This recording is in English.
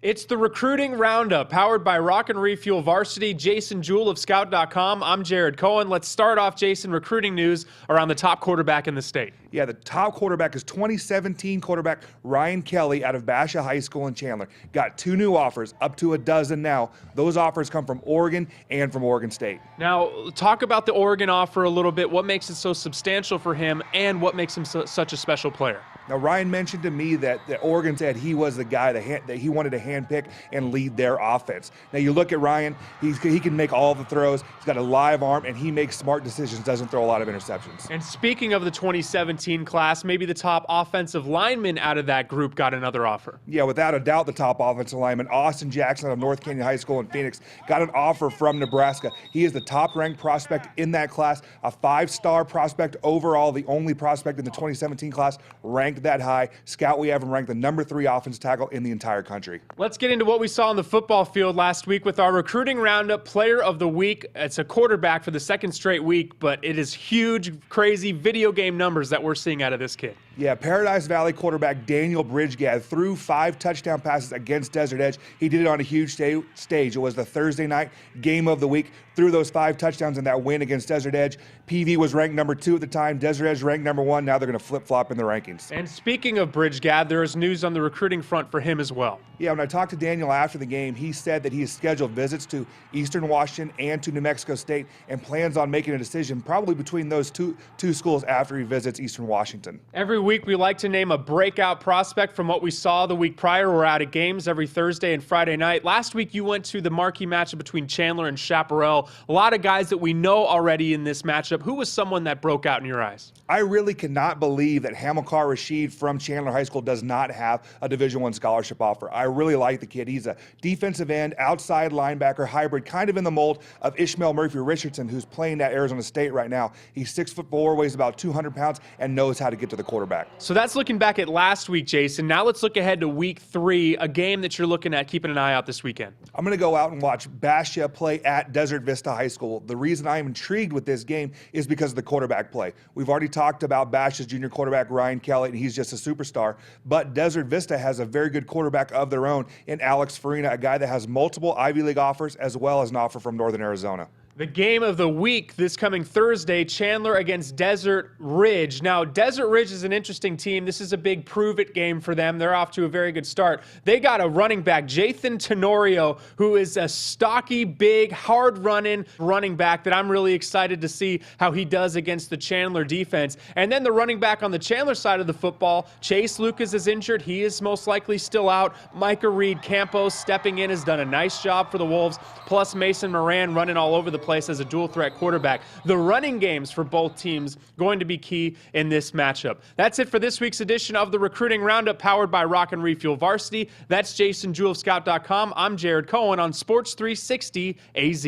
It's the Recruiting Roundup, powered by Rock and Refuel Varsity. Jason Jewell of Scout.com. I'm Jared Cohen. Let's start off, Jason, recruiting news around the top quarterback in the state. Yeah, the top quarterback is 2017 quarterback Ryan Kelly out of Basha High School in Chandler. Got 2 new offers, up to a dozen now. Those offers come from Oregon and from Oregon State. Now, talk about the Oregon offer a little bit. What makes it so substantial for him, and what makes him such a special player? Now, Ryan mentioned to me that Oregon said he was the guy that he wanted to handpick and lead their offense. Now, you look at Ryan, he can make all the throws. He's got a live arm, and he makes smart decisions, doesn't throw a lot of interceptions. And speaking of the 2017 class, maybe the top offensive lineman out of that group got another offer. Yeah, without a doubt, the top offensive lineman, Austin Jackson of North Canyon High School in Phoenix, got an offer from Nebraska. He is the top-ranked prospect in that class, a 5-star prospect overall, the only prospect in the 2017 class ranked that high. Scout, we have him ranked the number 3 offensive tackle in the entire country. Let's get into what we saw on the football field last week with our Recruiting Roundup Player of the Week. It's a quarterback for the second straight week, but it is huge, crazy video game numbers that we're seeing out of this kid. Yeah, Paradise Valley quarterback Daniel Bridgegad threw 5 touchdown passes against Desert Edge. He did it on a huge stage. It was the Thursday night game of the week. Threw those 5 touchdowns in that win against Desert Edge. PV was ranked number 2 at the time. Desert Edge ranked number 1. Now they're going to flip-flop in the rankings. And speaking of Bridgegad, there is news on the recruiting front for him as well. Yeah, when I talked to Daniel after the game, he said that he has scheduled visits to Eastern Washington and to New Mexico State and plans on making a decision probably between those two schools after he visits Eastern Washington. Every week we like to name a breakout prospect from what we saw the week prior. We're out of games every Thursday and Friday night. Last week you went to the marquee matchup between Chandler and Chaparral. A lot of guys that we know already in this matchup. Who was someone that broke out in your eyes? I really cannot believe that Hamilcar Rashid from Chandler High School does not have a Division I scholarship offer. I really like the kid. He's a defensive end, outside linebacker hybrid, kind of in the mold of Ishmael Murphy Richardson, who's playing at Arizona State right now. He's 6'4", weighs about 200 pounds, and knows how to get to the quarterback. So that's looking back at last week, Jason. Now let's look ahead to week 3, a game that you're looking at, keeping an eye out this weekend. I'm going to go out and watch Basha play at Desert Vista High School. The reason I am intrigued with this game is because of the quarterback play. We've already talked about Basha's junior quarterback, Ryan Kelly, and he's just a superstar. But Desert Vista has a very good quarterback of their own in Alex Farina, a guy that has multiple Ivy League offers as well as an offer from Northern Arizona. The game of the week this coming Thursday, Chandler against Desert Ridge. Now, Desert Ridge is an interesting team. This is a big prove-it game for them. They're off to a very good start. They got a running back, Jathan Tenorio, who is a stocky, big, hard-running running back that I'm really excited to see how he does against the Chandler defense. And then the running back on the Chandler side of the football, Chase Lucas is injured. He is most likely still out. Micah Reed Campos stepping in has done a nice job for the Wolves, plus Mason Moran running all over the place as a dual threat quarterback. The running games for both teams going to be key in this matchup. That's it for this week's edition of the Recruiting Roundup, powered by Rock and Refuel Varsity. That's Jason Jewell of Scout.com. I'm Jared Cohen on Sports 360 AZ.